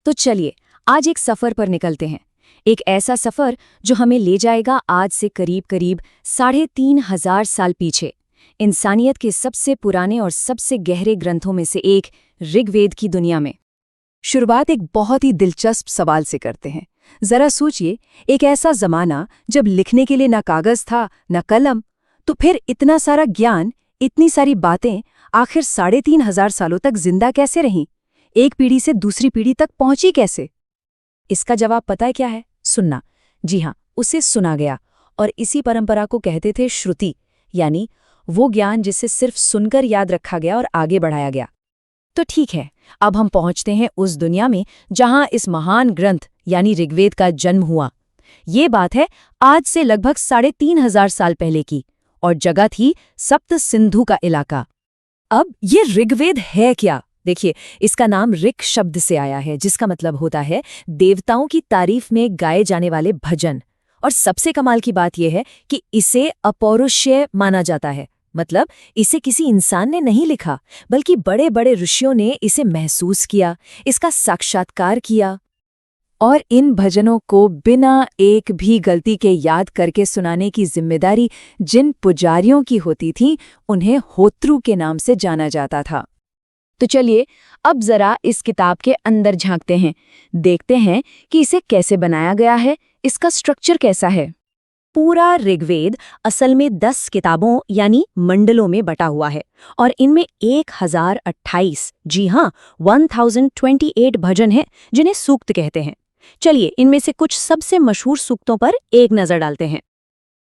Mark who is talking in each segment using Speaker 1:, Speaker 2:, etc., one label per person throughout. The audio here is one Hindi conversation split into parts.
Speaker 1: तो चलिए आज एक सफर पर निकलते हैं। एक ऐसा सफर जो हमें ले जाएगा आज से करीब करीब 3,500 साल पीछे, इंसानियत के सबसे पुराने और सबसे गहरे ग्रंथों में से एक ऋग्वेद की दुनिया में।
Speaker 2: शुरुआत एक बहुत ही दिलचस्प सवाल से करते हैं। जरा सोचिए, एक ऐसा जमाना जब लिखने के लिए ना कागज था न कलम, तो फिर इतना सारा ज्ञान, इतनी सारी बातें आखिर 3,500 सालों तक जिंदा कैसे रहीं? एक पीढ़ी से दूसरी पीढ़ी तक पहुंची कैसे? इसका जवाब पता है क्या है? सुनना। जी हाँ, उसे सुना गया, और इसी परंपरा को कहते थे श्रुति, यानी वो ज्ञान जिसे सिर्फ सुनकर याद रखा गया और आगे बढ़ाया गया। तो ठीक है, अब हम पहुंचते हैं उस दुनिया में जहां इस महान ग्रंथ यानी ऋग्वेद का जन्म हुआ। ये बात है आज से लगभग 3,500 साल पहले की, और जगह थी सप्त सिंधु का इलाका। अब ये ऋग्वेद है क्या? देखिए, इसका नाम ऋक् शब्द से आया है, जिसका मतलब होता है देवताओं की तारीफ में गाए जाने वाले भजन। और सबसे कमाल की बात यह है कि इसे अपौरुषेय माना जाता है, मतलब इसे किसी इंसान ने नहीं लिखा, बल्कि बड़े बड़े ऋषियों ने इसे महसूस किया, इसका साक्षात्कार किया। और इन भजनों को बिना एक भी गलती के याद करके सुनाने की जिम्मेदारी जिन पुजारियों की होती थी, उन्हें होत्रु के नाम से जाना जाता था। तो चलिए अब जरा इस किताब के अंदर झांकते हैं, देखते हैं कि इसे कैसे बनाया गया है, इसका स्ट्रक्चर कैसा है। पूरा ऋग्वेद असल में 10 किताबों यानी मंडलों में बटा हुआ है, और इनमें 1028, जी हाँ 1028 भजन हैं, जिन्हें सूक्त कहते हैं। चलिए इनमें से कुछ सबसे मशहूर सूक्तों पर एक नजर डालते हैं।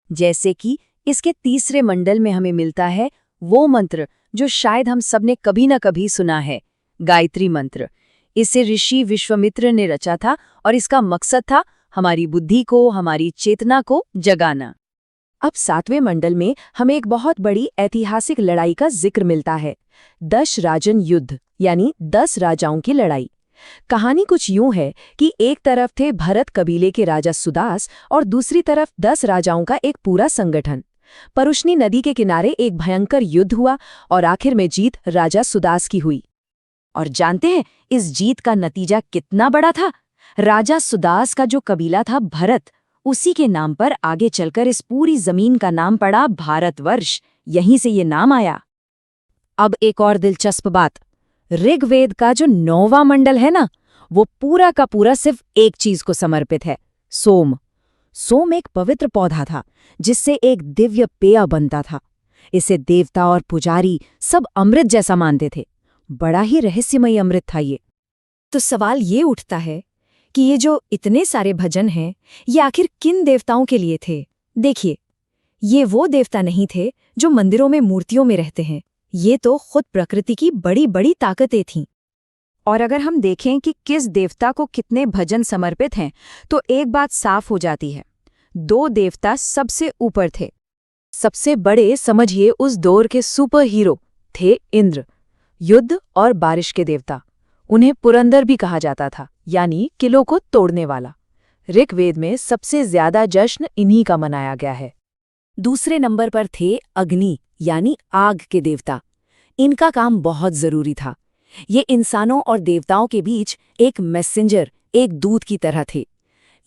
Speaker 2: जैसे कि इसके तीसरे मंडल में हमें मिलता है वो मंत्र जो शायद हम सब ने कभी न कभी सुना है, गायत्री मंत्र। इसे ऋषि विश्वामित्र ने रचा था, और इसका मकसद था हमारी बुद्धि को, हमारी चेतना को जगाना। अब 7वें मंडल में हमें एक बहुत बड़ी ऐतिहासिक लड़ाई का जिक्र मिलता है, दशराजन युद्ध, यानी 10 राजाओं की लड़ाई। कहानी कुछ यूं है कि एक तरफ थे भरत कबीले के राजा सुदास, और दूसरी तरफ 10 राजाओं का एक पूरा संगठन। परुष्णी नदी के किनारे एक भयंकर युद्ध हुआ, और आखिर में जीत राजा सुदास की हुई। और जानते हैं इस जीत का नतीजा कितना बड़ा था? राजा सुदास का जो कबीला था भरत, उसी के नाम पर आगे चलकर इस पूरी जमीन का नाम पड़ा भारतवर्ष। यहीं से ये नाम आया। अब एक और दिलचस्प बात, ऋग्वेद का जो 9वां मंडल है ना, वो पूरा का पूरा सिर्फ एक चीज को समर्पित है, सोम। सोम एक पवित्र पौधा था जिससे एक दिव्य पेय बनता था। इसे देवता और पुजारी सब अमृत जैसा मानते थे। बड़ा ही रहस्यमयी अमृत था ये। तो सवाल ये उठता है कि ये जो इतने सारे भजन हैं, ये आखिर किन देवताओं के लिए थे? देखिए, ये वो देवता नहीं थे जो मंदिरों में मूर्तियों में रहते हैं। ये तो खुद प्रकृति की बड़ी बड़ी ताकतें थीं। और अगर हम देखें कि किस देवता को कितने भजन समर्पित हैं, तो एक बात साफ हो जाती है, 2 देवता सबसे ऊपर थे। सबसे बड़े समझिए उस दौर के सुपर हीरो थे इंद्र, युद्ध और बारिश के देवता। उन्हें पुरंदर भी कहा जाता था, यानी किलों को तोड़ने वाला। ऋग्वेद में सबसे ज्यादा जश्न इन्हीं का मनाया गया है। दूसरे नंबर पर थे अग्नि, यानी आग के देवता। इनका काम बहुत जरूरी था। ये इंसानों और देवताओं के बीच एक मैसेंजर, एक दूत की तरह थे।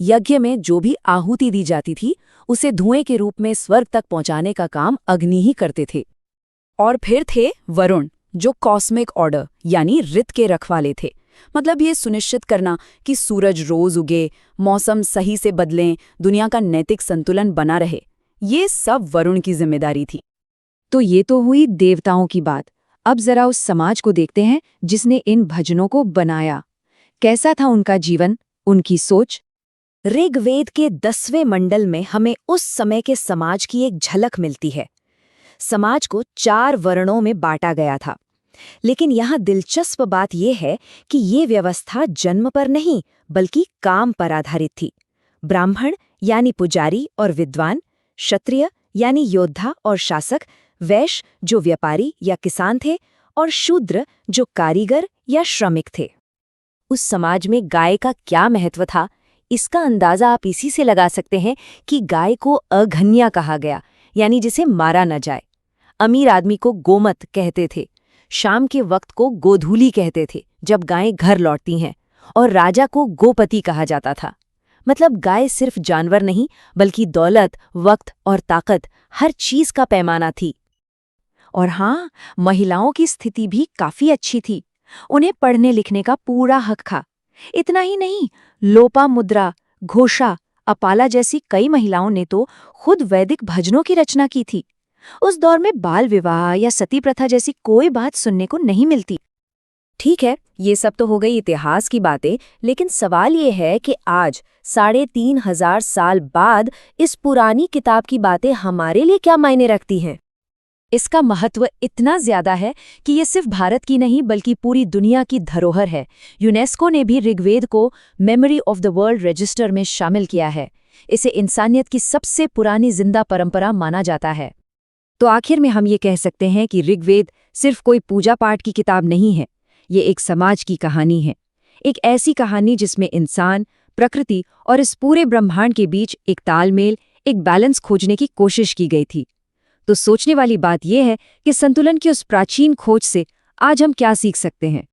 Speaker 2: यज्ञ में जो भी आहुति दी जाती थी, उसे धुएं के रूप में स्वर्ग तक पहुंचाने का काम अग्नि ही करते थे। और फिर थे वरुण, जो कॉस्मिक ऑर्डर यानी ऋत के रखवाले थे। मतलब ये सुनिश्चित करना कि सूरज रोज उगे, मौसम सही से बदलें, दुनिया का नैतिक संतुलन बना रहे, ये सब वरुण की जिम्मेदारी थी। तो ये तो हुई देवताओं की बात। अब जरा उस समाज को देखते हैं जिसने इन भजनों को बनाया। कैसा था उनका जीवन, उनकी सोच? ऋग्वेद के 10वें मंडल में हमें उस समय के समाज की एक झलक मिलती है। समाज को 4 वर्णों में बांटा गया था। लेकिन यहाँ दिलचस्प बात यह है कि ये व्यवस्था जन्म पर नहीं, बल्कि काम पर आधारित थी। ब्राह्मण यानी पुजारी और विद्वान, क्षत्रिय यानी योद्धा और शासक, वैश्य जो व्यापारी या किसान थे, और शूद्र जो कारीगर या श्रमिक थे। उस समाज में गाय का क्या महत्व था, इसका अंदाजा आप इसी से लगा सकते हैं कि गाय को अघन्या कहा गया, यानी जिसे मारा न जाए। अमीर आदमी को गोमत कहते थे। शाम के वक्त को गोधूली कहते थे, जब गायें घर लौटती हैं।
Speaker 1: और राजा को गोपति कहा जाता था। मतलब गाय सिर्फ जानवर नहीं, बल्कि दौलत, वक्त और ताकत, हर चीज का पैमाना थी। और हाँ, महिलाओं की स्थिति भी काफी अच्छी थी। उन्हें पढ़ने लिखने का पूरा हक था। इतना ही नहीं, लोपामुद्रा, घोषा, अपाला जैसी कई महिलाओं ने तो खुद वैदिक भजनों की रचना की थी। उस दौर में बाल विवाह या सती प्रथा जैसी कोई बात सुनने को नहीं मिलती। ठीक है, ये सब तो हो गई इतिहास की बातें, लेकिन सवाल ये है कि आज 3,500 साल बाद इस पुरानी किताब की बातें हमारे लिए क्या मायने रखती हैं?
Speaker 2: इसका महत्व इतना ज्यादा है कि ये सिर्फ भारत की नहीं बल्कि पूरी दुनिया की धरोहर है। यूनेस्को ने भी ऋग्वेद को memory of the world register में शामिल किया है। इसे इंसानियत की सबसे पुरानी जिंदा परंपरा माना जाता है।
Speaker 1: तो आखिर में हम ये कह सकते हैं कि ऋग्वेद सिर्फ कोई पूजा पाठ की किताब नहीं है, ये एक समाज की कहानी है। एक ऐसी कहानी जिसमें इंसान, प्रकृति और इस पूरे ब्रह्मांड के बीच एक तालमेल, एक बैलेंस खोजने की कोशिश की गई थी। तो सोचने वाली बात यह है कि संतुलन की उस प्राचीन खोज से आज हम क्या सीख सकते हैं।